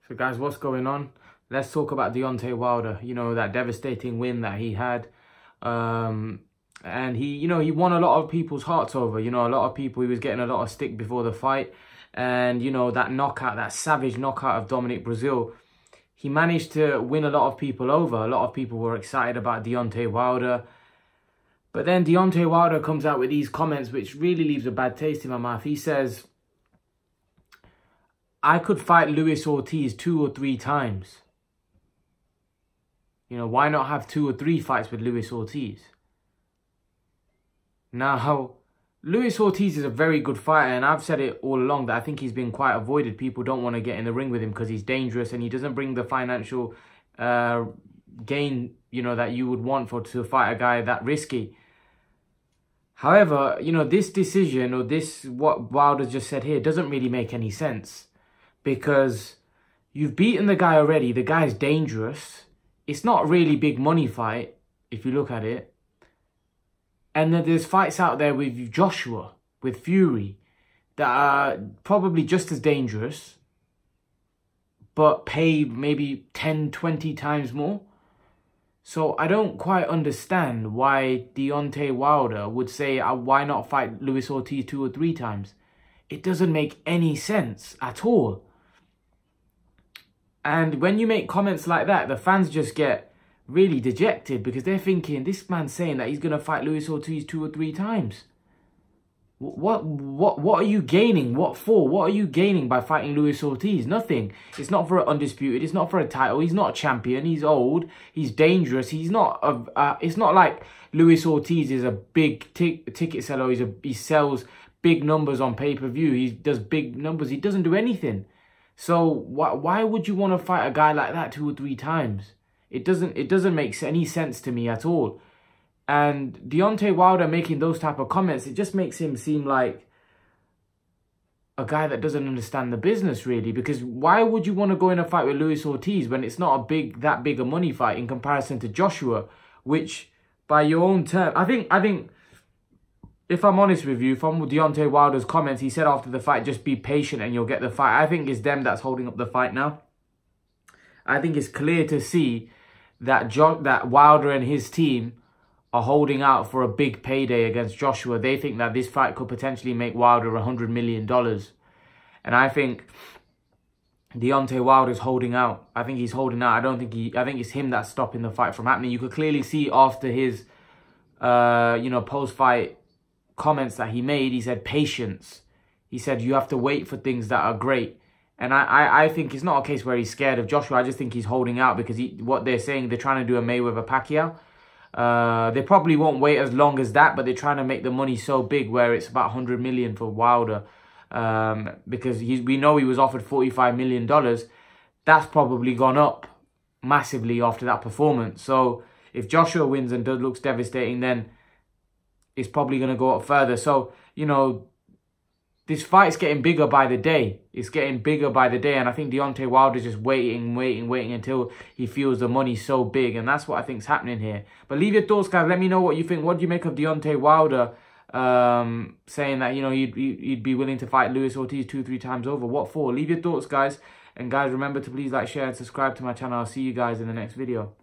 So guys, what's going on? Let's talk about Deontay Wilder. You know, that devastating win that he had. And he won a lot of people's hearts over. You know, a lot of people, he was getting a lot of stick before the fight. And, you know, that knockout, that savage knockout of Dominic Brazil, he managed to win a lot of people over. A lot of people were excited about Deontay Wilder. But then Deontay Wilder comes out with these comments, which really leaves a bad taste in my mouth. He says, I could fight Luis Ortiz 2 or 3 times. You know, why not have 2 or 3 fights with Luis Ortiz? Now, Luis Ortiz is a very good fighter, and I've said it all along that I think he's been quite avoided. People don't want to get in the ring with him because he's dangerous and he doesn't bring the financial gain, you know, that you would want to fight a guy that risky. However, you know, this decision or this, what Wilder just said here, doesn't really make any sense. Because you've beaten the guy already. The guy's dangerous. It's not a really big money fight, if you look at it. And then there's fights out there with Joshua, with Fury, that are probably just as dangerous, but pay maybe 10, 20 times more. So I don't quite understand why Deontay Wilder would say, why not fight Luis Ortiz 2 or 3 times? It doesn't make any sense at all. And when you make comments like that, the fans just get really dejected because they're thinking, this man's saying that he's going to fight Luis Ortiz 2 or 3 times. What are you gaining? What for? What are you gaining by fighting Luis Ortiz? Nothing. It's not for an undisputed. It's not for a title. He's not a champion. He's old. He's dangerous. He's not it's not like Luis Ortiz is a big ticket seller. He sells big numbers on pay-per-view. He does big numbers. He doesn't do anything. So why would you want to fight a guy like that 2 or 3 times? It doesn't make any sense to me at all. And Deontay Wilder making those type of comments, it just makes him seem like a guy that doesn't understand the business really. Because why would you want to go in a fight with Luis Ortiz when it's not that big a money fight in comparison to Joshua, which by your own term, I think. If I'm honest with you, from Deontay Wilder's comments, he said after the fight, just be patient and you'll get the fight. I think it's them that's holding up the fight now. I think it's clear to see that that Wilder and his team are holding out for a big payday against Joshua. They think that this fight could potentially make Wilder $100 million. And I think Deontay Wilder's holding out. I think he's holding out. I think it's him that's stopping the fight from happening. You could clearly see after his, post-fight comments that he made, he said patience. He said you have to wait for things that are great. And I think it's not a case where he's scared of Joshua. I just think he's holding out because what they're saying, they're trying to do a Mayweather-Pacquiao. They probably won't wait as long as that, but they're trying to make the money so big where it's about $100 million for Wilder. Because we know he was offered $45 million. That's probably gone up massively after that performance. So if Joshua wins and looks devastating, then it's probably going to go up further. So, you know, this fight's getting bigger by the day. It's getting bigger by the day. And I think Deontay Wilder's just waiting until he feels the money so big. And that's what I think's happening here. But leave your thoughts, guys. Let me know what you think. What do you make of Deontay Wilder saying that, you know, he'd be willing to fight Luis Ortiz 2 or 3 times over? What for? Leave your thoughts, guys. And guys, remember to please like, share, and subscribe to my channel. I'll see you guys in the next video.